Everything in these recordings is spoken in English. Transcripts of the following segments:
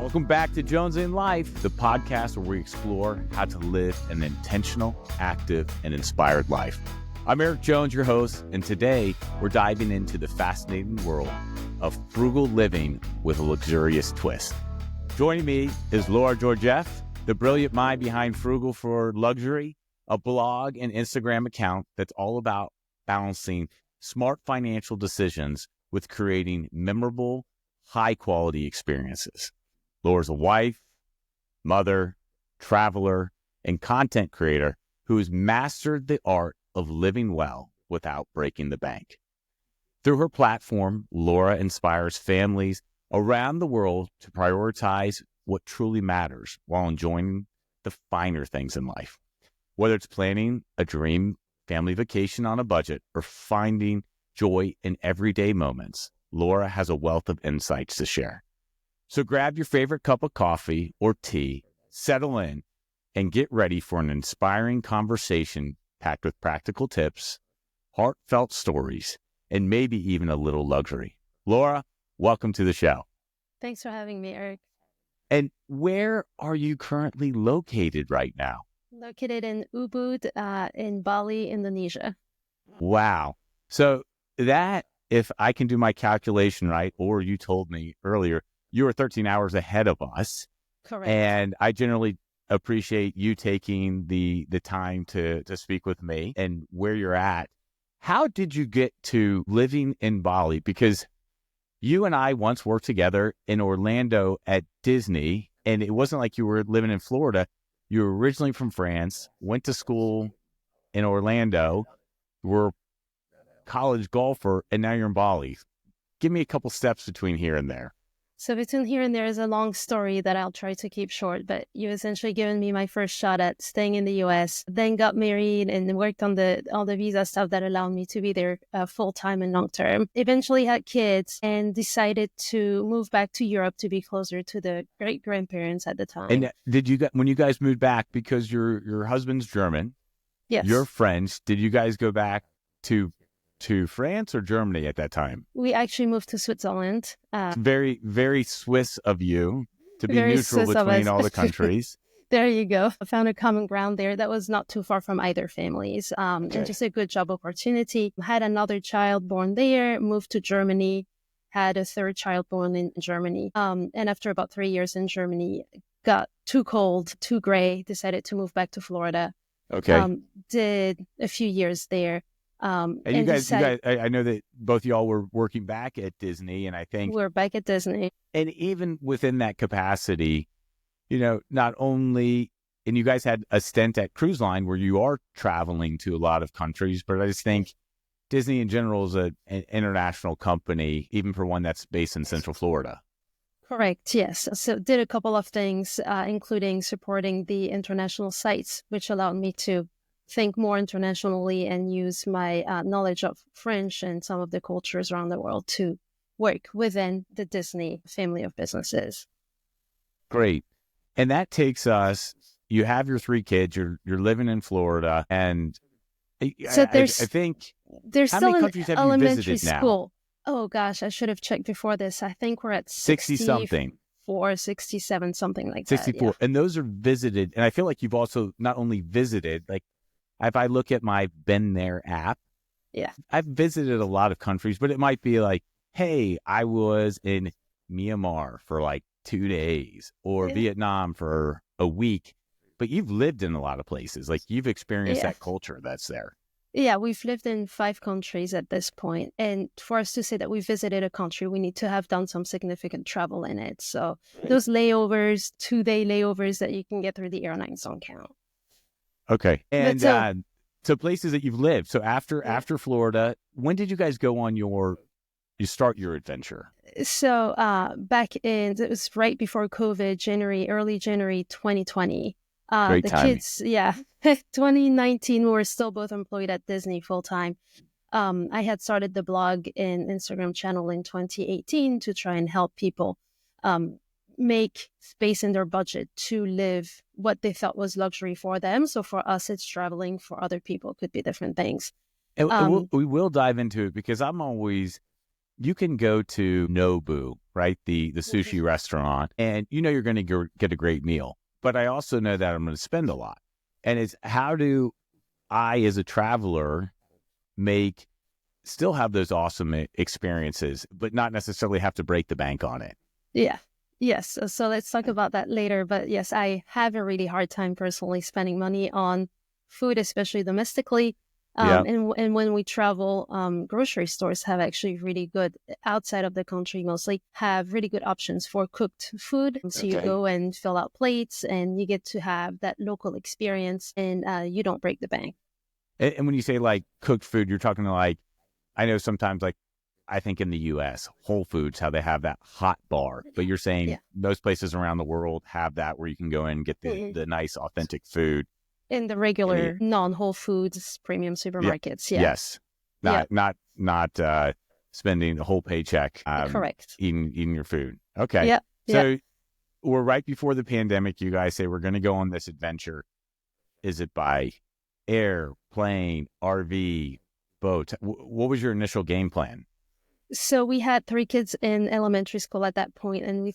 Welcome back to JonesingLife, the podcast where we explore how to live an intentional, active, and inspired life. I'm Eric Jones, your host, and today we're diving into the fascinating world of frugal living with a luxurious twist. Joining me is Laura Georgieff, the brilliant mind behind Frugal for Luxury, a blog and Instagram account that's all about balancing smart financial decisions with creating memorable, high-quality experiences. Laura's a wife, mother, traveler, and content creator who has mastered the art of living well without breaking the bank. Through her platform, Laura inspires families around the world to prioritize what truly matters while enjoying the finer things in life. Whether it's planning a dream family vacation on a budget or finding joy in everyday moments, Laura has a wealth of insights to share. So grab your favorite cup of coffee or tea, settle in, and get ready for an inspiring conversation packed with practical tips, heartfelt stories, and maybe even a little luxury. Laura, welcome to the show. Thanks for having me, Eric. And where are you currently located right now? Located in Ubud, in Bali, Indonesia. Wow. So that, if I can do my calculation right, or you told me earlier, you were 13 hours ahead of us. Correct. And I generally appreciate you taking the time to speak with me and where you're at. How did you get to living in Bali? Because you and I once worked together in Orlando at Disney, and it wasn't like you were living in Florida. You were originally from France, went to school in Orlando, were a college golfer, and now you're in Bali. Give me a couple steps between here and there. So between here and there is a long story that I'll try to keep short, but you essentially given me my first shot at staying in the U.S., then got married and worked on all the visa stuff that allowed me to be there full-time and long-term. Eventually had kids and decided to move back to Europe to be closer to the great-grandparents at the time. And when you guys moved back, because your husband's German, yes, you're French, did you guys go back to France or Germany at that time? We actually moved to Switzerland. Very, very Swiss of you to be neutral Swiss between all the countries. There you go. I found a common ground there that was not too far from either families. And just a good job opportunity. Had another child born there, moved to Germany, had a third child born in Germany. And after about 3 years in Germany, got too cold, too gray, decided to move back to Florida. Okay. Did a few years there. And you guys, I know that both y'all were working back at Disney, and I think we're back at Disney. And even within that capacity, not only, and you guys had a stint at Cruise Line where you are traveling to a lot of countries, but I just think Disney in general is an international company, even for one that's based in Central Florida. Correct, yes. So did a couple of things, including supporting the international sites, which allowed me to think more internationally and use my knowledge of French and some of the cultures around the world to work within the Disney family of businesses. Great. And that takes us, you have your 3 kids, you're living in Florida, and so I think there's how still many an countries have you elementary visited school. Now? Oh gosh, I should have checked before this. I think we're at 60-something. 67, something like 64. that. Yeah. And those are visited. And I feel like you've also not only visited, like if I look at my Been There app, I've visited a lot of countries, but it might be like, hey, I was in Myanmar for like 2 days or Vietnam for a week, but you've lived in a lot of places. Like you've experienced that culture that's there. Yeah, we've lived in 5 countries at this point. And for us to say that we visited a country, we need to have done some significant travel in it. So those layovers, 2-day layovers that you can get through the airlines don't count. Okay. And so places that you've lived. So after Florida, when did you guys go on you start your adventure? So it was right before COVID, early January 2020. Great the timing. kids, 2019, we were still both employed at Disney full time. I had started the blog and Instagram channel in 2018 to try and help people make space in their budget to live what they thought was luxury for them. So for us, it's traveling. For other people, it could be different things. And we will dive into it because I'm always, you can go to Nobu, right? The sushi restaurant, and you're going to get a great meal. But I also know that I'm going to spend a lot. And it's how do I, as a traveler, still have those awesome experiences, but not necessarily have to break the bank on it? Yeah. Yes. So let's talk about that later. But yes, I have a really hard time personally spending money on food, especially domestically. And when we travel, grocery stores have actually really good, outside of the country mostly, have really good options for cooked food. So you go and fill out plates and you get to have that local experience, and you don't break the bank. And when you say like cooked food, you're talking like, I know sometimes like, I think in the U.S., Whole Foods, how they have that hot bar, but you're saying most places around the world have that where you can go in and get the nice, authentic food. In the regular non-Whole Foods premium supermarkets, Yes, not spending the whole paycheck. Correct. Eating your food. Okay. So we're right before the pandemic. You guys say we're going to go on this adventure. Is it by air, plane, RV, boat? What was your initial game plan? So we had 3 kids in elementary school at that point, and we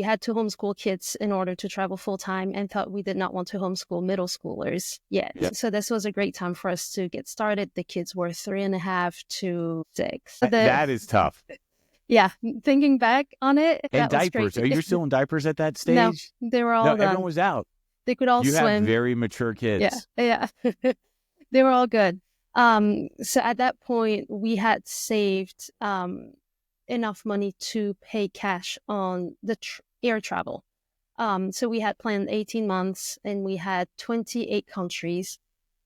had to homeschool kids in order to travel full time, and thought we did not want to homeschool middle schoolers yet. So this was a great time for us to get started. The kids were 3.5 to 6. That is tough. Yeah, thinking back on it, and diapers. Are you still in diapers at that stage? No, they were all done. Everyone was out. They could all swim. You have very mature kids. Yeah. They were all good. So at that point, we had saved enough money to pay cash on the air travel. So we had planned 18 months, and we had 28 countries,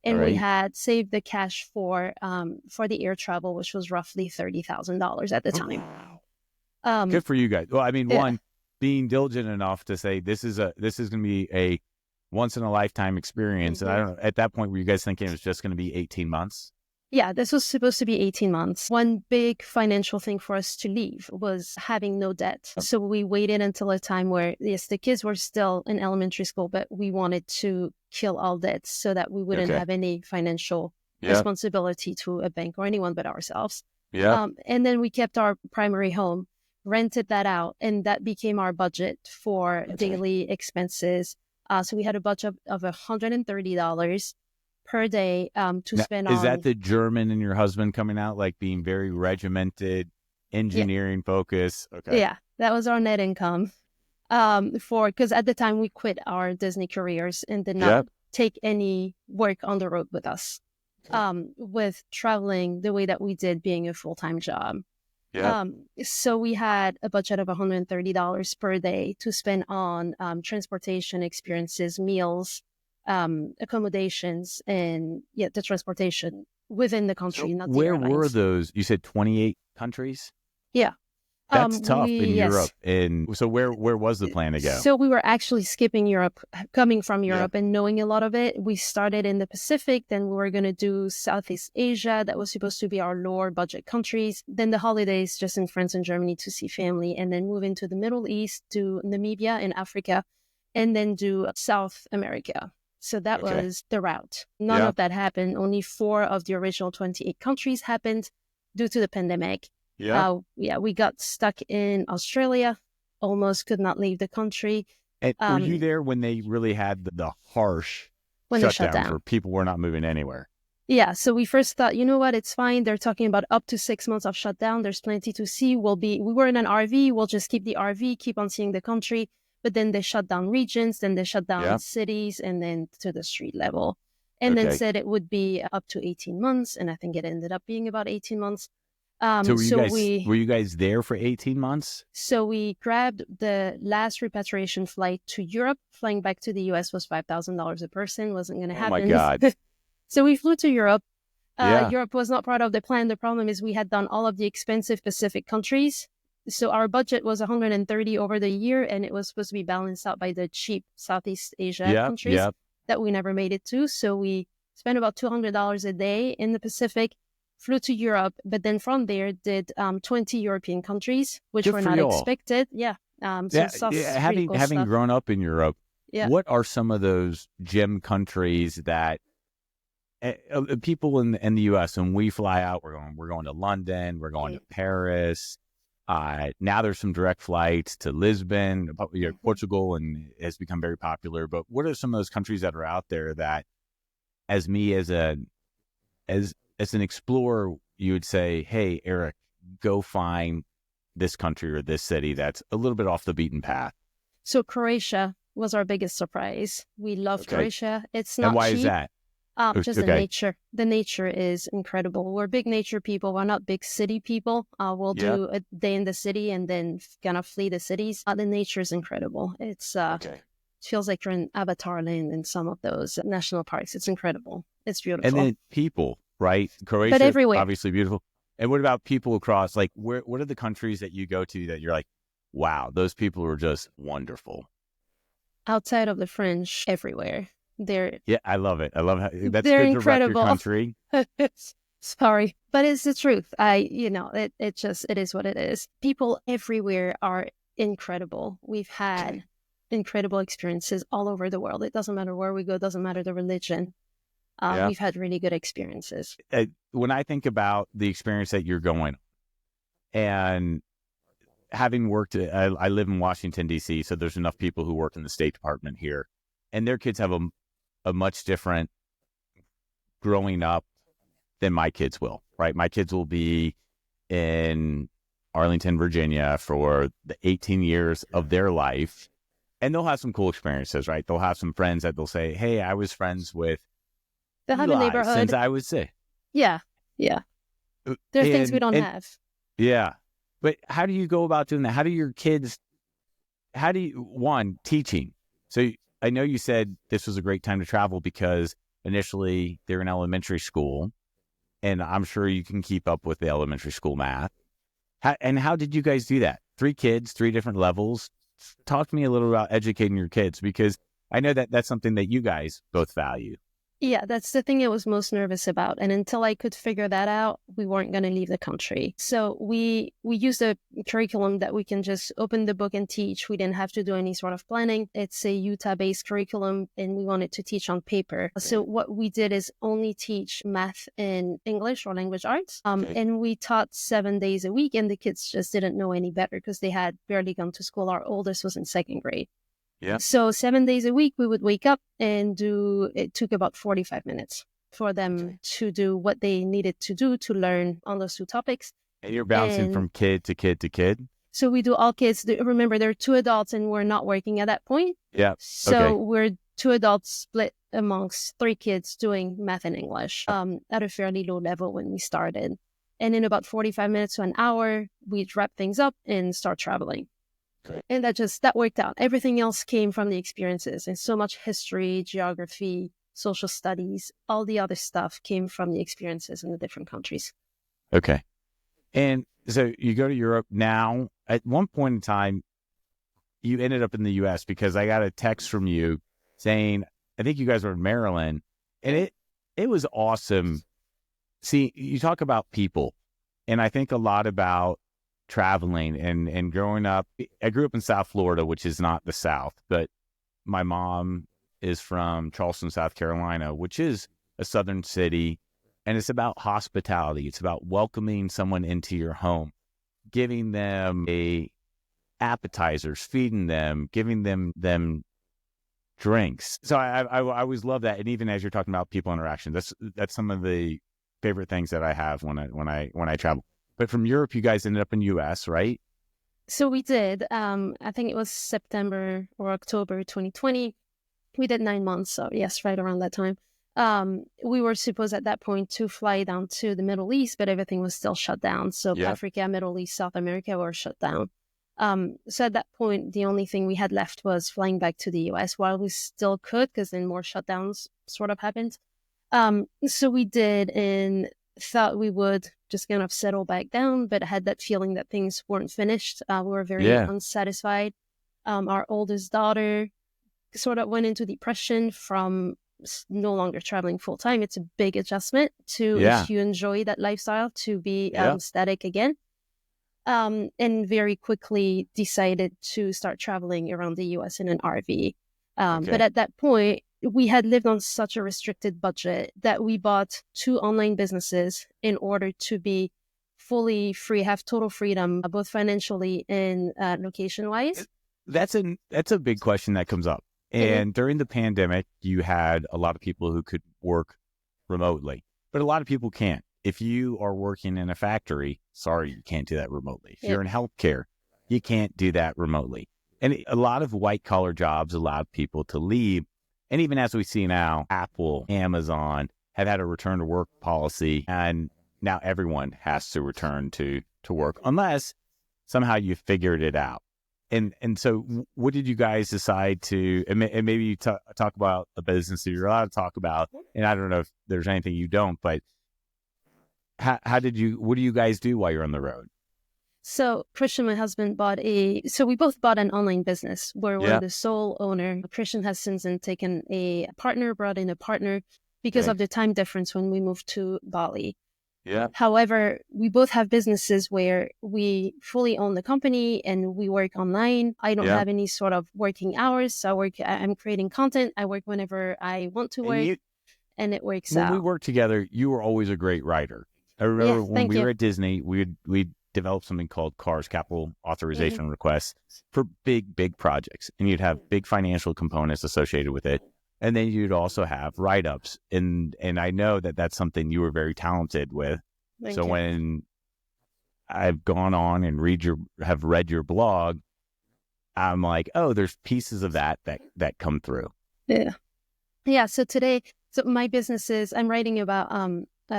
and we had saved the cash for the air travel, which was roughly $30,000 at the time. Wow. Good for you guys. Well, I mean, one, being diligent enough to say this is going to be a once in a lifetime experience. And I don't know, at that point, were you guys thinking it was just going to be 18 months? Yeah, this was supposed to be 18 months. One big financial thing for us to leave was having no debt. So we waited until a time where, yes, the kids were still in elementary school, but we wanted to kill all debts so that we wouldn't have any financial responsibility to a bank or anyone but ourselves. And then we kept our primary home, rented that out, and that became our budget for daily expenses. So we had a budget of $130 per day to spend on. Is that the German and your husband coming out, like being very regimented, engineering focus? Okay. Yeah, that was our net income. Because at the time we quit our Disney careers and did not take any work on the road with us. With traveling the way that we did, being a full-time job. So we had a budget of $130 per day to spend on transportation experiences, meals, accommodations, and the transportation within the country. Not the where airlines. Were those? You said 28 countries? Yeah. That's tough in Europe. And so where was the plan to go? So we were actually skipping Europe, coming from Europe and knowing a lot of it. We started in the Pacific, then we were going to do Southeast Asia. That was supposed to be our lower budget countries. Then the holidays just in France and Germany to see family, and then move into the Middle East, do Namibia in Africa, and then do South America. So that was the route. None of that happened. Only 4 of the original 28 countries happened due to the pandemic. We got stuck in Australia, almost could not leave the country. And were you there when they really had the harsh shutdown where people were not moving anywhere? Yeah, so we first thought, you know what, it's fine. They're talking about up to 6 months of shutdown. There's plenty to see. We were in an RV. We'll just keep the RV, keep on seeing the country. But then they shut down regions, then they shut down cities, and then to the street level. And then said it would be up to 18 months. And I think it ended up being about 18 months. So were you guys there for 18 months? So we grabbed the last repatriation flight to Europe. Flying back to the U.S. was $5,000 a person. Wasn't going to happen. Oh, my God. So we flew to Europe. Europe was not part of the plan. The problem is we had done all of the expensive Pacific countries. So our budget was $130 over the year, and it was supposed to be balanced out by the cheap Southeast Asia countries that we never made it to. So we spent about $200 a day in the Pacific, flew to Europe, but then from there did 20 European countries, which were not expected. Having grown up in Europe, what are some of those gem countries that people in the U.S. when we fly out, we're going to London, we're going to Paris. Now there's some direct flights to Lisbon, Portugal, and it has become very popular. But what are some of those countries that are out there that, as an explorer, you would say, hey, Eric, go find this country or this city that's a little bit off the beaten path? So Croatia was our biggest surprise. We love Croatia. It's not cheap. And why cheap. is that? Just the nature. The nature is incredible. We're big nature people. We're not big city people. We'll do a day in the city and then kind of flee the cities. The nature is incredible. It's it feels like you're in Avatar Land in some of those national parks. It's incredible. It's beautiful. And then people, right? Croatia, but everywhere. Obviously beautiful. And what about people across? Like, what are the countries that you go to that you're like, wow, those people are just wonderful? Outside of the French, everywhere. I love it. I love how that's they're good incredible. To rep your country. Sorry, but it's the truth. It is what it is. People everywhere are incredible. We've had incredible experiences all over the world. It doesn't matter where we go. It doesn't matter the religion. We've had really good experiences. When I think about the experience that you're going, and having worked, I live in Washington, D.C., so there's enough people who work in the State Department here, and their kids have a much different growing up than my kids will, right? My kids will be in Arlington, Virginia for the 18 years of their life, and they'll have some cool experiences, right? They'll have some friends that they'll say, hey, I was friends with They'll have a neighborhood. Since I was sick. Yeah. There are things we don't have. Yeah. But how do you go about doing that? How do your kids, teaching? So I know you said this was a great time to travel because initially they're in elementary school, and I'm sure you can keep up with the elementary school math. How did you guys do that? 3 kids, 3 different levels. Talk to me a little about educating your kids, because I know that that's something that you guys both value. Yeah, that's the thing I was most nervous about. And until I could figure that out, we weren't going to leave the country. So we used a curriculum that we can just open the book and teach. We didn't have to do any sort of planning. It's a Utah-based curriculum, and we wanted to teach on paper. So what we did is only teach math and English or language arts. And we taught 7 days a week, and the kids just didn't know any better because they had barely gone to school. Our oldest was in 2nd grade. Yeah. So 7 days a week, we would wake up and it took about 45 minutes for them to do what they needed to do to learn on those 2 topics. And you're bouncing from kid to kid to kid? So we do all kids. Remember, there are 2 adults and we're not working at that point. Yeah. So we're 2 adults split amongst 3 kids doing math and English at a fairly low level when we started. And in about 45 minutes to an hour, we'd wrap things up and start traveling. And that worked out. Everything else came from the experiences, and so much history, geography, social studies, all the other stuff came from the experiences in the different countries. Okay. And so you go to Europe now. At one point in time, you ended up in the U.S. because I got a text from you saying, I think you guys were in Maryland, and it was awesome. See, you talk about people, and I think a lot about traveling and growing up. I grew up in South Florida, which is not the South, but my mom is from Charleston, South Carolina, which is a southern city, and it's about hospitality. It's about welcoming someone into your home, giving them appetizers, feeding them, giving them drinks. So I always love that. And even as you're talking about people interaction, that's some of the favorite things that I have when I travel. But from Europe, you guys ended up in U.S., right? So we did. I think it was September or October 2020. We did 9 months. So yes, right around that time. We were supposed at that point to fly down to the Middle East, but everything was still shut down. So Africa, Middle East, South America were shut down. So at that point, the only thing we had left was flying back to the U.S. while we still could, because then more shutdowns sort of happened. So we did, and thought we would just kind of settle back down, but had that feeling that things weren't finished. We were very unsatisfied. Our oldest daughter sort of went into depression from no longer traveling full time. It's a big adjustment to, if you enjoy that lifestyle, to be static again. And very quickly decided to start traveling around the U.S. in an RV. But at that point, we had lived on such a restricted budget that we bought 2 online businesses in order to be fully free, have total freedom, both financially and location-wise. That's a big question that comes up. And during the pandemic, you had a lot of people who could work remotely, but a lot of people can't. If you are working in a factory, sorry, you can't do that remotely. If you're in healthcare, you can't do that remotely. And a lot of white collar jobs allowed people to leave. And even as we see now, Apple, Amazon have had a return to work policy, and now everyone has to return to work unless somehow you figured it out. And so what did you guys decide to, and maybe you talk about a business that you're allowed to talk about, and I don't know if there's anything you don't, but what do you guys do while you're on the road? So Christian, my husband, we both bought an online business where we're the sole owner. Christian has since then taken brought in a partner because of the time difference when we moved to Bali. Yeah. However, we both have businesses where we fully own the company and we work online. I don't have any sort of working hours. So I'm creating content. I work whenever I want to work, and it works out. When we worked together, you were always a great writer. I remember when we were at Disney, we developed something called CARS, Capital Authorization Requests, for big projects. And you'd have big financial components associated with it. And then you'd also have write-ups. And I know that that's something you were very talented with. Thank you. When I've gone on and have read your blog, I'm like, oh, there's pieces of that come through. Yeah. So today, my business is, I'm writing about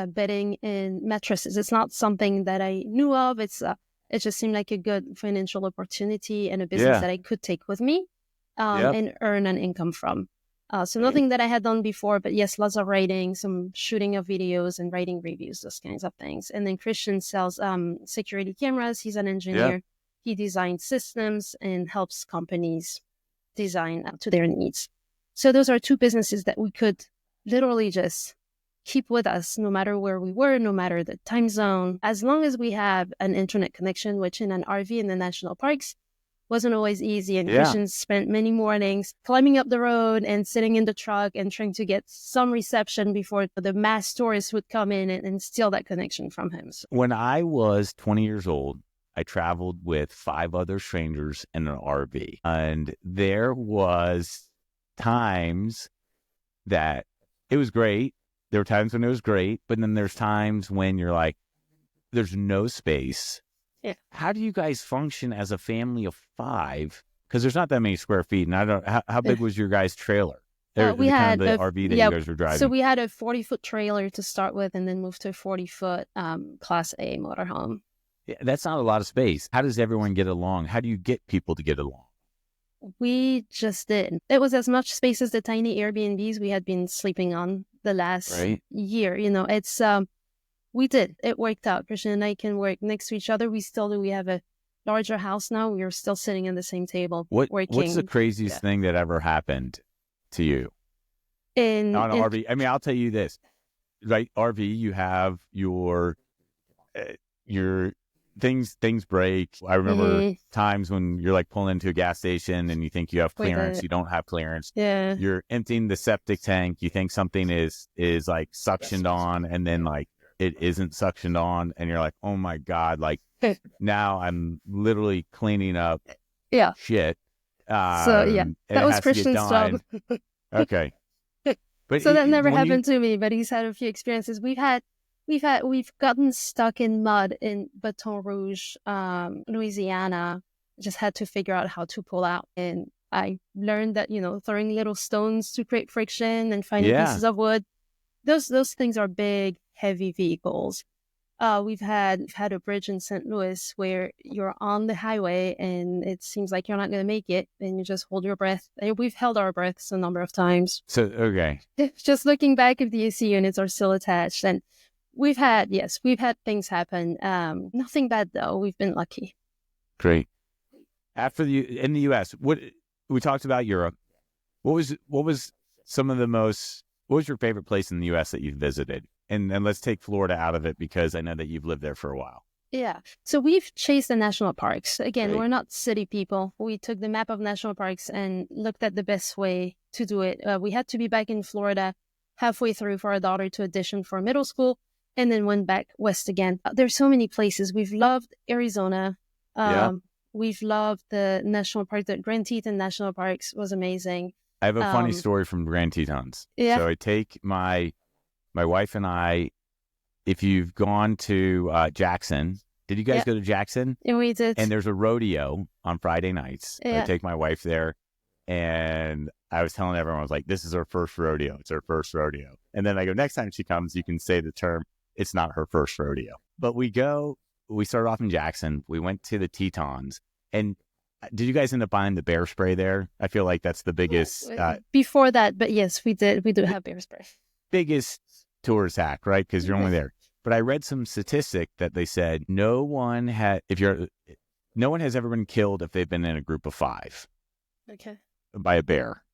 bedding in mattresses. It's not something that I knew of. It just seemed like a good financial opportunity and a business that I could take with me and earn an income from. So nothing that I had done before, but yes, lots of writing, some shooting of videos and writing reviews, those kinds of things. And then Christian sells security cameras. He's an engineer. Yeah. He designs systems and helps companies design to their needs. So those are 2 businesses that we could literally just keep with us no matter where we were, no matter the time zone, as long as we have an internet connection, which in an RV in the national parks wasn't always easy. And Christian spent many mornings climbing up the road and sitting in the truck and trying to get some reception before the mass tourists would come in and steal that connection from him. When I was 20 years old, I traveled with 5 other strangers in an RV. And there was times that it was great. There were times when it was great, but then there's times when you're like, there's no space. Yeah. How do you guys function as a family of 5? Because there's not that many square feet. And I don't know, how big was your guys' trailer? We had the RV that you guys were driving. So we had a 40-foot trailer to start with and then moved to a 40-foot Class A motorhome. Yeah, that's not a lot of space. How does everyone get along? How do you get people to get along? We just did. It was as much space as the tiny Airbnbs we had been sleeping on the last year. It's... We did. It worked out. Christian and I can work next to each other. We still do. We have a larger house now. We are still sitting at the same table working. What's the craziest thing that ever happened to you on an RV? I mean, I'll tell you this, right? RV, you have your things break. I remember times when you're like pulling into a gas station and you think you have clearance, you don't have clearance. Yeah. You're emptying the septic tank. You think something is like suctioned on, and then like it isn't suctioned on, and you're like, oh my God, like now I'm literally cleaning up shit. That was Christian's job. Okay. But so that never happened to me, but he's had a few experiences. We've gotten stuck in mud in Baton Rouge, Louisiana. Just had to figure out how to pull out. And I learned that, throwing little stones to create friction and finding pieces of wood, those things are big, heavy vehicles. We've had a bridge in St. Louis where you're on the highway and it seems like you're not going to make it, and you just hold your breath. We've held our breaths a number of times. So, okay. Just looking back if the AC units are still attached. And we've had things happen. Nothing bad though. We've been lucky. Great. In the U.S., we talked about Europe. What was your favorite place in the U.S. that you've visited? And let's take Florida out of it because I know that you've lived there for a while. Yeah. So we've chased the national parks. Again, Great. we're not city people. We took the map of national parks and looked at the best way to do it. We had to be back in Florida halfway through for our daughter to audition for middle school and then went back west again. There's so many places. We've loved Arizona. Yeah. We've loved the national park. The Grand Teton National Parks was amazing. I have a funny story from Grand Tetons. Yeah. So I take my wife and I, if you've gone to Jackson, did you guys go to Jackson? Yeah, we did. And there's a rodeo on Friday nights. Yeah. I take my wife there, and I was telling everyone, I was like, this is her first rodeo. It's her first rodeo. And then I go, next time she comes, you can say the term, it's not her first rodeo. But we started off in Jackson. We went to the Tetons. And did you guys end up buying the bear spray there? I feel like that's the biggest. Before that, but yes, we did. We do have bear spray. Biggest tourist hack, right? Because you're only there. But I read some statistic that they said no one has ever been killed if they've been in a group of 5. Okay. By a bear.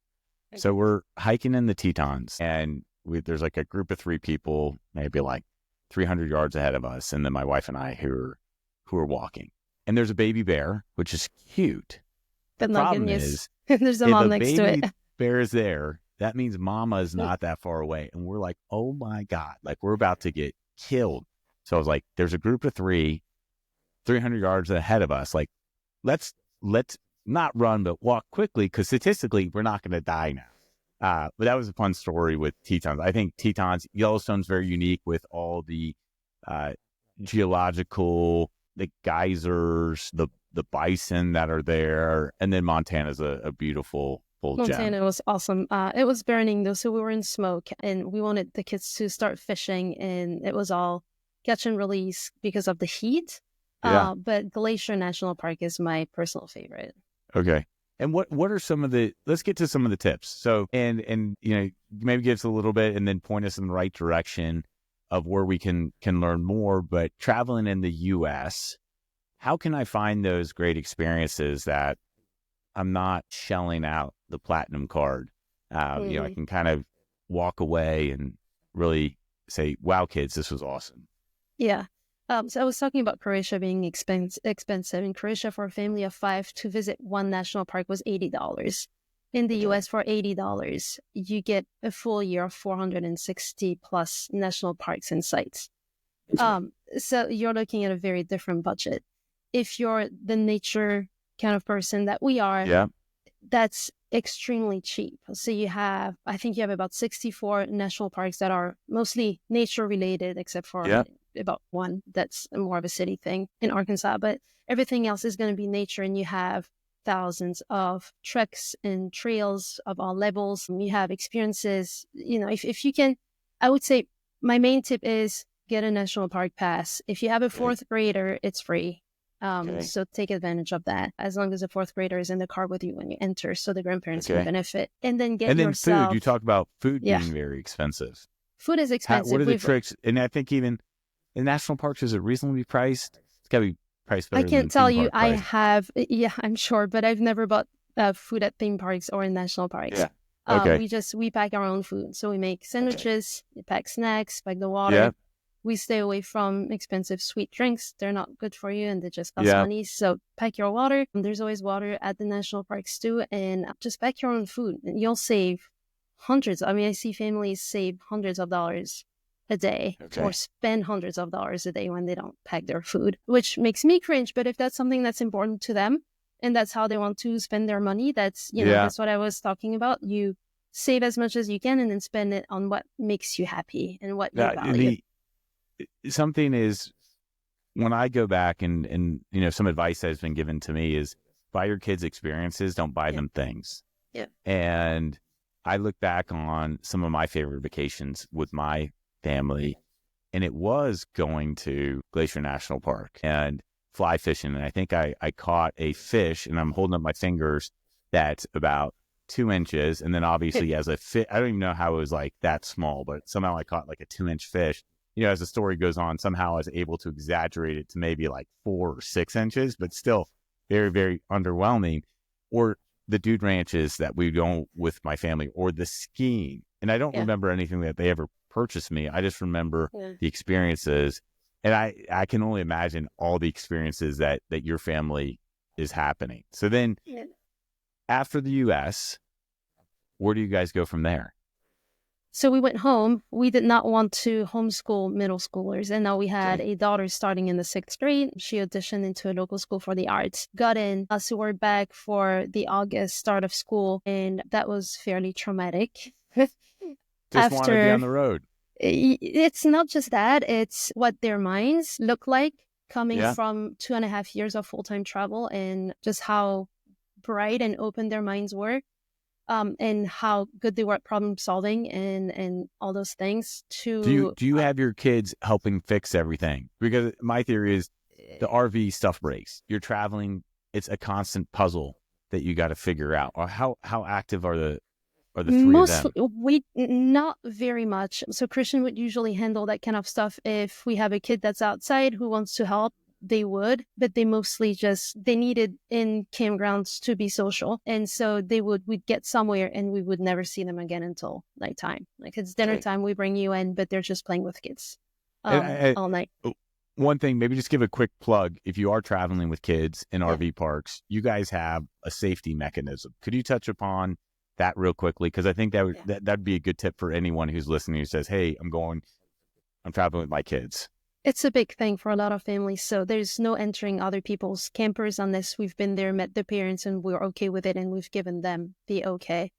Okay. So we're hiking in the Tetons, and there's like a group of 3 people, maybe like 300 yards ahead of us, and then my wife and I who are walking. And there's a baby bear, which is cute. But the problem is there's a mom next to it. If the baby bear is there, that means mama is not that far away. And we're like, oh my God, like we're about to get killed. So I was like, there's a group of 300 yards ahead of us. Like, let's not run, but walk quickly, because statistically, we're not going to die now. But that was a fun story with Tetons. I think Yellowstone's very unique with all the geological, the geysers, the bison that are there. And then Montana's a beautiful gem. Montana was awesome. It was burning though, so we were in smoke, and we wanted the kids to start fishing, and it was all catch and release because of the heat. Yeah. But Glacier National Park is my personal favorite. Okay. And what are some of let's get to some of the tips. So, and maybe give us a little bit and then point us in the right direction of where we can learn more. But traveling in the US, how can I find those great experiences that I'm not shelling out the platinum card? I can kind of walk away and really say, wow, kids, this was awesome. Yeah. So I was talking about Croatia being expensive. In Croatia, for a family of 5 to visit one national park was $80. In the US, for $80, you get a full year of 460 plus national parks and sites. So you're looking at a very different budget. If you're the nature kind of person that we are, that's extremely cheap. So I think you have about 64 national parks that are mostly nature related, except for about one that's more of a city thing in Arkansas. But everything else is going to be nature, and you have thousands of treks and trails of all levels. And you have experiences. If you can, I would say my main tip is get a national park pass. If you have a 4th grader, it's free. So take advantage of that, as long as a 4th grader is in the car with you when you enter, so the grandparents can benefit. And then yourself. Food. You talk about food being very expensive. Food is expensive. What are the tricks? And I think even in national parks, is it reasonably priced? It's got to be priced better. I can't tell you. I have, I'm sure, but I've never bought food at theme parks or in national parks. Yeah. Okay. We pack our own food. So we make sandwiches, we pack snacks, pack the water. Yeah. We stay away from expensive sweet drinks. They're not good for you, and they just cost money. So pack your water. There's always water at the national parks too. And just pack your own food, and you'll save hundreds. I mean, I see families save hundreds of dollars a day or spend hundreds of dollars a day when they don't pack their food, which makes me cringe. But if that's something that's important to them and that's how they want to spend their money, that's what I was talking about. You save as much as you can and then spend it on what makes you happy and what you value. Something is, when I go back and some advice that has been given to me is buy your kids experiences, don't buy them things. Yeah. And I look back on some of my favorite vacations with my family, and it was going to Glacier National Park and fly fishing. And I think I caught a fish, and I'm holding up my fingers, that's about 2 inches. And then obviously as a fish, I don't even know how it was like that small, but somehow I caught like a 2-inch fish. As the story goes on, somehow I was able to exaggerate it to maybe like 4 or 6 inches, but still very, very underwhelming. Or the dude ranches that we go with my family, or the skiing. And I don't remember anything that they ever purchased me. I just remember the experiences. And I can only imagine all the experiences that your family is happening. So then after the US, where do you guys go from there? So we went home. We did not want to homeschool middle schoolers. And now we had a daughter starting in the 6th grade. She auditioned into a local school for the arts, got in. So we're back for the August start of school. And that was fairly traumatic. Just want to be on the road. It's not just that. It's what their minds look like coming from 2.5 years of full-time travel, and just how bright and open their minds were. And how good they were at problem solving and all those things. Do you have your kids helping fix everything? Because my theory is the RV stuff breaks. You're traveling; it's a constant puzzle that you got to figure out. Or how active are the three of them? We not very much. So Christian would usually handle that kind of stuff. If we have a kid that's outside who wants to help, they would, but they mostly they needed in campgrounds to be social. And so we'd get somewhere and we would never see them again until nighttime. Like it's dinner time, we bring you in, but they're just playing with kids all night. One thing, maybe just give a quick plug. If you are traveling with kids in RV parks, you guys have a safety mechanism. Could you touch upon that real quickly? Because I think that'd be a good tip for anyone who's listening who says, hey, I'm traveling with my kids. It's a big thing for a lot of families. So there's no entering other people's campers unless we've been there, met the parents, and we're okay with it, and we've given them the okay.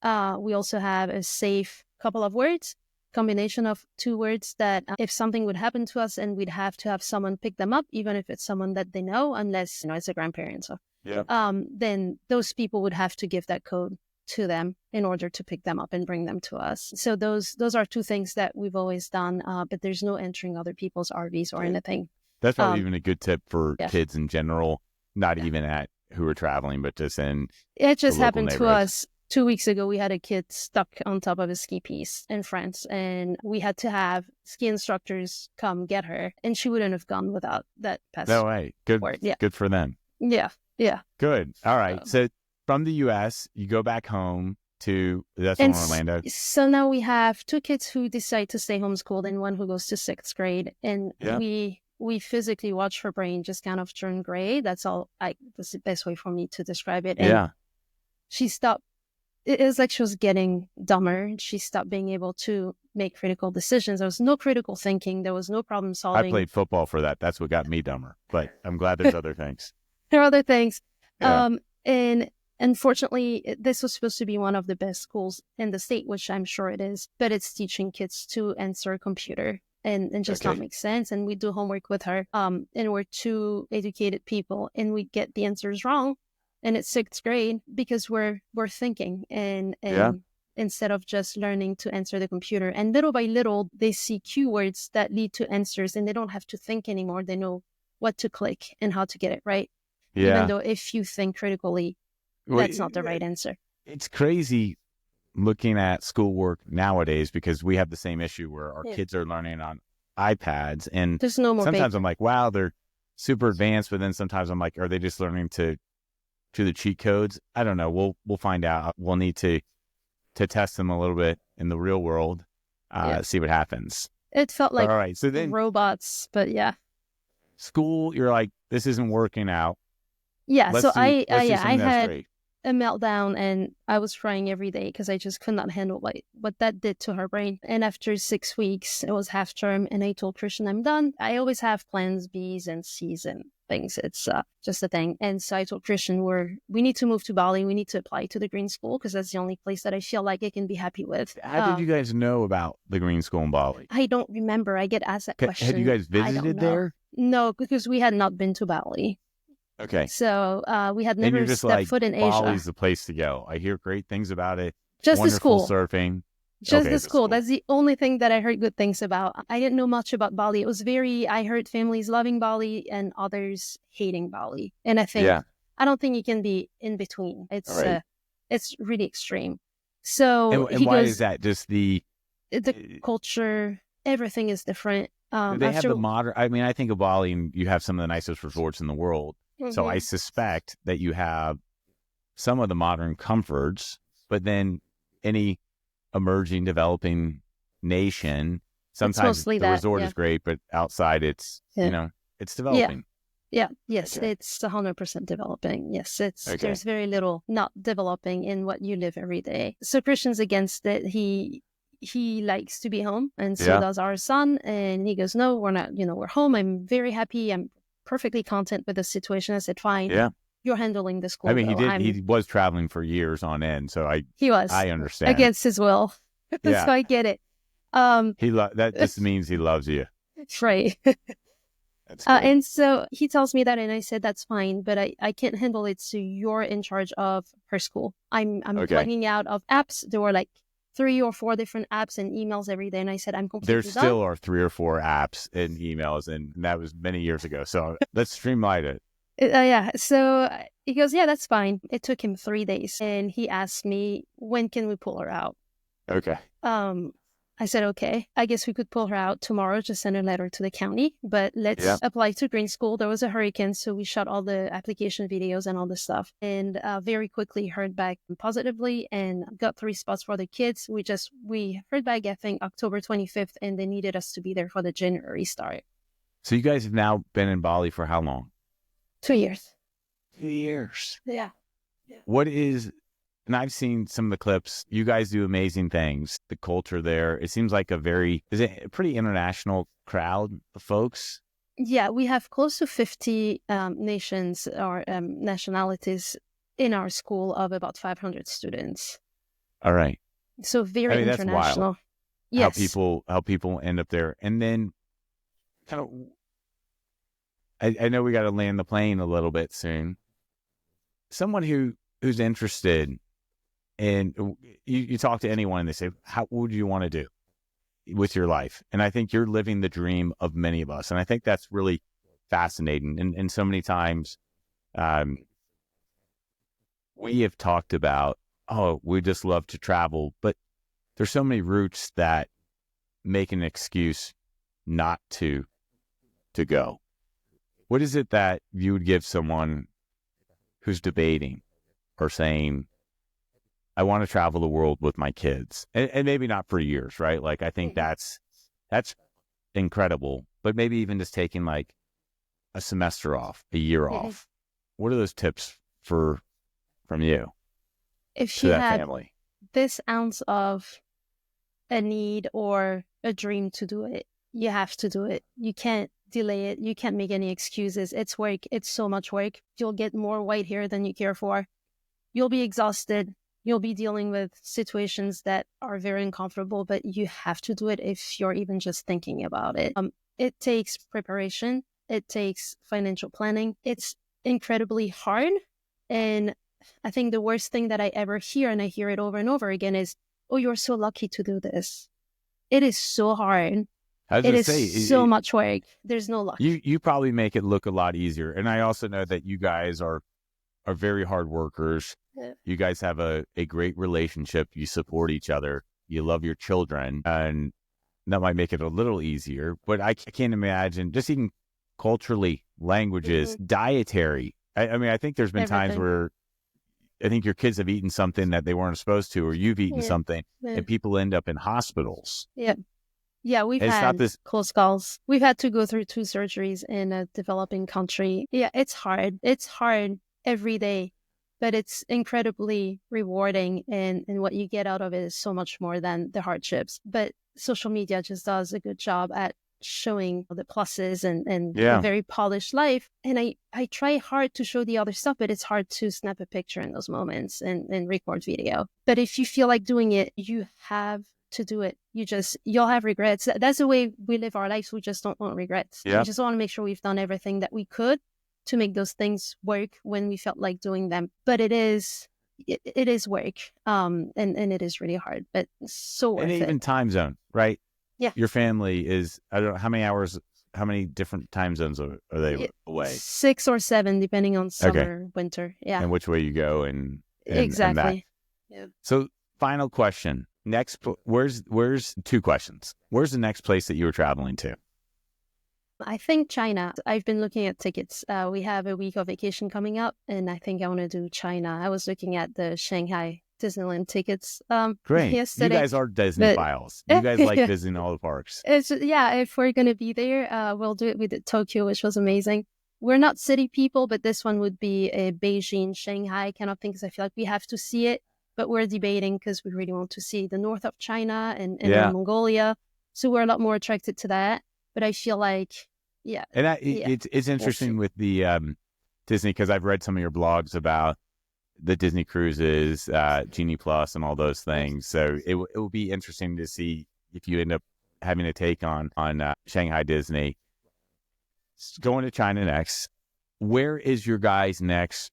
We also have a safe couple of words, combination of 2 words that if something would happen to us and we'd have to have someone pick them up, even if it's someone that they know, unless, it's a grandparent. So, then those people would have to give that code to them in order to pick them up and bring them to us. So those are 2 things that we've always done, but there's no entering other people's RVs or anything. That's probably even a good tip for kids in general, not even at who are traveling, but just in it just happened to us 2 weeks ago. We had a kid stuck on top of a ski piece in France, and we had to have ski instructors come get her, and she wouldn't have gone without that passport. No way. Good. Good for them. Yeah. Good. All right. So from the U.S., you go back home that's in Orlando. So now we have 2 kids who decide to stay homeschooled and one who goes to 6th grade. And we physically watch her brain just kind of turn gray. That's the best way for me to describe it. And she stopped. It was like she was getting dumber. She stopped being able to make critical decisions. There was no critical thinking. There was no problem solving. I played football for that. That's what got me dumber. But I'm glad there's other things. There are other things. And unfortunately, this was supposed to be one of the best schools in the state, which I'm sure it is, but it's teaching kids to answer a computer and just not make sense. And we do homework with her, and we're 2 educated people, and we get the answers wrong. And it's 6th grade because we're thinking and instead of just learning to answer the computer. And little by little, they see keywords that lead to answers, and they don't have to think anymore. They know what to click and how to get it right. Even though if you think critically, that's not the right answer. It's crazy looking at schoolwork nowadays because we have the same issue where our kids are learning on iPads, and there's no more sometimes I'm like, wow, they're super advanced, but then sometimes I'm like, are they just learning to the cheat codes? I don't know. We'll find out. We'll need to test them a little bit in the real world, see what happens. It felt like all right, so then robots, but school, you're like, this isn't working out. I had a meltdown, and I was crying every day because I just could not handle what that did to her brain. And after 6 weeks, it was half term, and I told Christian, I'm done. I always have plans B's and C's and things. It's just a thing. And so I told Christian, we need to move to Bali. We need to apply to the green school because that's the only place that I feel like I can be happy with. How did you guys know about the green school in Bali? I don't remember. I get asked that question. Had you guys visited there? No, because we had not been to Bali. Okay. So we had never stepped foot in Asia. Bali's the place to go. I hear great things about it. Just the school. Surfing. Just the school. That's the only thing that I heard good things about. I didn't know much about Bali. It was I heard families loving Bali and others hating Bali. And I don't think you can be in between. It's really extreme. So and why is that? Just the culture, everything is different. They have the modern, I think of Bali and you have some of the nicest resorts in the world. Mm-hmm. So I suspect that you have some of the modern comforts, but then any emerging, developing nation sometimes mostly the that. resort Yeah. is great, but outside it's, Yeah. it's developing. Yeah. Yes. Okay. It's 100% developing. Yes. Okay. There's very little not developing in what you live every day. So Christian's against it. He likes to be home, and so Yeah. does our son. And he goes, no, we're not, we're home. I'm very happy. I'm perfectly content with the situation. I said, fine. Yeah. You're handling the school. I mean, though. he was traveling for years on end. So He was I understand. against his will. Yeah. So I get it. That just means he loves you. Right. That's good. And so he tells me that, and I said, that's fine, but I can't handle it. So you're in charge of her school. I'm Okay. plugging out of apps. There were like 3 or 4 different apps and emails every day. And I said, I'm completely There done. still are 3 or 4 apps and emails, and that was many years ago. So let's streamline it. Yeah. So he goes, yeah, that's fine. It took him 3 days. And he asked me, when can we pull her out? Okay. I said, okay, I guess we could pull her out tomorrow, just send a letter to the county, but let's apply to green school. There was a hurricane, so we shot all the application videos and all the stuff, and very quickly heard back positively and got 3 spots for the kids. We heard back, I think, October 25th, and they needed us to be there for the January start. So you guys have now been in Bali for how long? 2 years. 2 years. Yeah. What is... And I've seen some of the clips. You guys do amazing things. The culture there, it seems like is it a pretty international crowd of folks? Yeah, we have close to 50 nations or nationalities in our school of about 500 students. All right. So very international. That's wild. Yes. How people end up there. And then kind of, I know we got to land the plane a little bit soon. Someone who's interested, and you talk to anyone and they say, what would you want to do with your life? And I think you're living the dream of many of us. And I think that's really fascinating. And so many times we have talked about, we just love to travel, but there's so many routes that make an excuse not to go. What is it that you would give someone who's debating or saying, I want to travel the world with my kids, and maybe not for years, right? Like, I think that's incredible, but maybe even just taking like a semester off, a year off. What are those tips from you if she to that had family? This ounce of a need or a dream to do it, you have to do it. You can't delay it. You can't make any excuses. It's work. It's so much work. You'll get more white hair than you care for. You'll be exhausted. You'll be dealing with situations that are very uncomfortable, but you have to do it if you're even just thinking about it. It takes preparation. It takes financial planning. It's incredibly hard. And I think the worst thing that I ever hear, and I hear it over and over again, is, oh, you're so lucky to do this. It is so hard. It is so much work. There's no luck. You probably make it look a lot easier. And I also know that you guys are very hard workers. Yeah. You guys have a great relationship. You support each other. You love your children. And that might make it a little easier. But I can't imagine, just even culturally, languages, dietary. I mean, I think there's been times where I think your kids have eaten something that they weren't supposed to, or you've eaten something, and people end up in hospitals. Yeah, we've had close calls. We've had to go through 2 surgeries in a developing country. Yeah, it's hard. It's hard every day, but it's incredibly rewarding. And what you get out of it is so much more than the hardships. But social media just does a good job at showing the pluses and a very polished life. And I try hard to show the other stuff, but it's hard to snap a picture in those moments and record video. But if you feel like doing it, you have to do it. You'll have regrets. That's the way we live our lives. We just don't want regrets. We just want to make sure we've done everything that we could to make those things work when we felt like doing them. But it is work. And it is really hard, but so worth it. And even time zone, right? Yeah. Your family is, I don't know, how many hours, how many different time zones are they away? 6 or 7, depending on summer, winter. Yeah. And which way you go and exactly. And that. So final question. Where's 2 questions. Where's the next place that you were traveling to? I think China. I've been looking at tickets. We have a week of vacation coming up, and I think I want to do China. I was looking at the Shanghai Disneyland tickets Great. yesterday. You guys are Disney files. You guys like visiting all the parks. It's if we're gonna be there, we'll do it. We did Tokyo, which was amazing. We're not city people, but this one would be a Beijing, Shanghai kind of thing, because I feel like we have to see it. But we're debating because we really want to see the north of China and Mongolia. So we're a lot more attracted to that. But I feel like, And it's interesting with the Disney, because I've read some of your blogs about the Disney cruises, Genie Plus, and all those things. So it will be interesting to see if you end up having a take on Shanghai Disney. Going to China next, where is your guys' next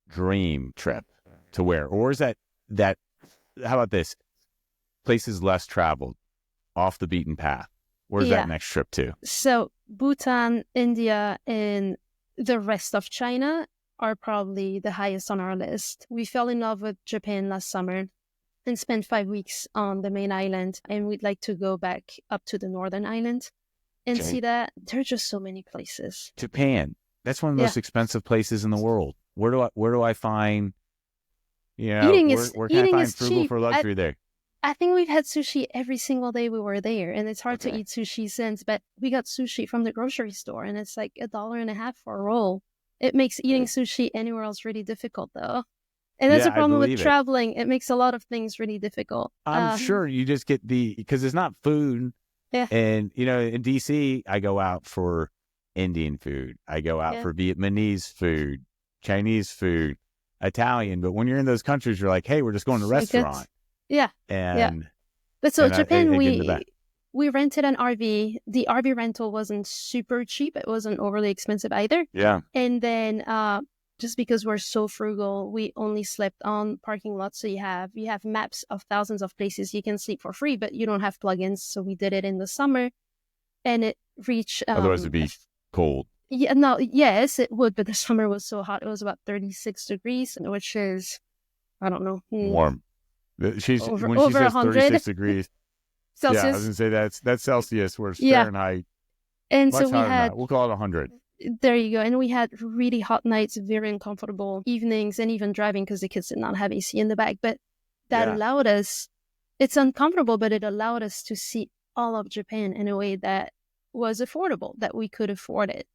dream trip to where? Or is that how about this? Places less traveled, off the beaten path. Where's that next trip to? So Bhutan, India, and the rest of China are probably the highest on our list. We fell in love with Japan last summer and spent 5 weeks on the main island, and we'd like to go back up to the northern island and see that. There are just so many places. Japan, that's one of the most expensive places in the world. Where do I find, where can I find Frugal cheap. for luxury there? I think we've had sushi every single day we were there, and it's hard to eat sushi since, but we got sushi from the grocery store, and it's like $1.50 for a roll. It makes eating sushi anywhere else really difficult, though. And that's the problem with traveling. It makes a lot of things really difficult. I'm sure you just get because it's not food. Yeah. And, in DC, I go out for Indian food. I go out for Vietnamese food, Chinese food, Italian. But when you're in those countries, you're like, hey, we're just going to a restaurant. Yeah. But so Japan, we rented an RV. The RV rental wasn't super cheap. It wasn't overly expensive either. Yeah. And then just because we're so frugal, we only slept on parking lots. So you have maps of thousands of places you can sleep for free, but you don't have plugins. So we did it in the summer, and it reached. Otherwise, it'd be cold. Yeah. No. Yes, it would. But the summer was so hot; it was about 36 degrees, which is, I don't know, warm. When she says 36 degrees Celsius. Yeah, I was gonna say that's Celsius, whereas Fahrenheit. And much so we had. We'll call it 100. There you go. And we had really hot nights, very uncomfortable evenings, and even driving because the kids did not have AC in the back. But that allowed us, it's uncomfortable, but it allowed us to see all of Japan in a way that was affordable, that we could afford it.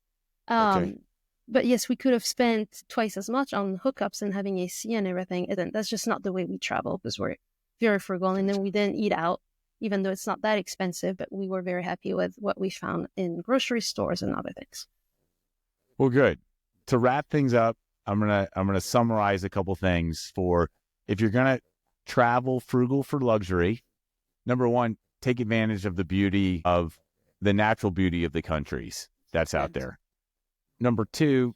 But yes, we could have spent twice as much on hookups and having AC and everything. And that's just not the way we travel because we're very frugal. And then we didn't eat out, even though it's not that expensive, but we were very happy with what we found in grocery stores and other things. Well, good. To wrap things up, I'm gonna summarize a couple things for if you're gonna travel frugal for luxury. Number one, take advantage of the natural beauty of the countries that's out there. Number two,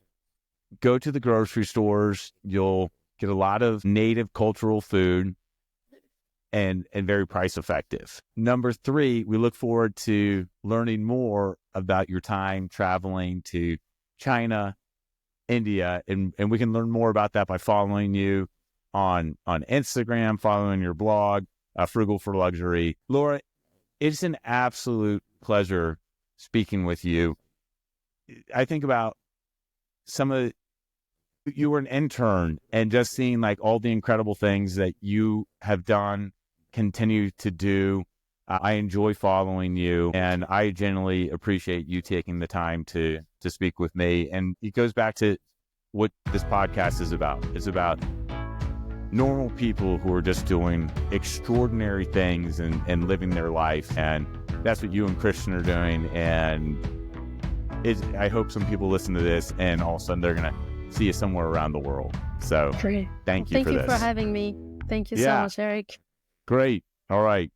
go to the grocery stores. You'll get a lot of native cultural food and very price effective. Number three, we look forward to learning more about your time traveling to China, India, and we can learn more about that by following you on Instagram, following your blog, Frugal for Luxury. Laura, it's an absolute pleasure speaking with you. I think about you were an intern and just seeing like all the incredible things that you have done, continue to do. I enjoy following you, and I genuinely appreciate you taking the time to speak with me. And it goes back to what this podcast is about. It's about normal people who are just doing extraordinary things and living their life. And that's what you and Christian are doing. And I hope some people listen to this and all of a sudden they're going to see you somewhere around the world. So thank you for this. Thank you for having me. Thank you so much, Eric. Great. All right.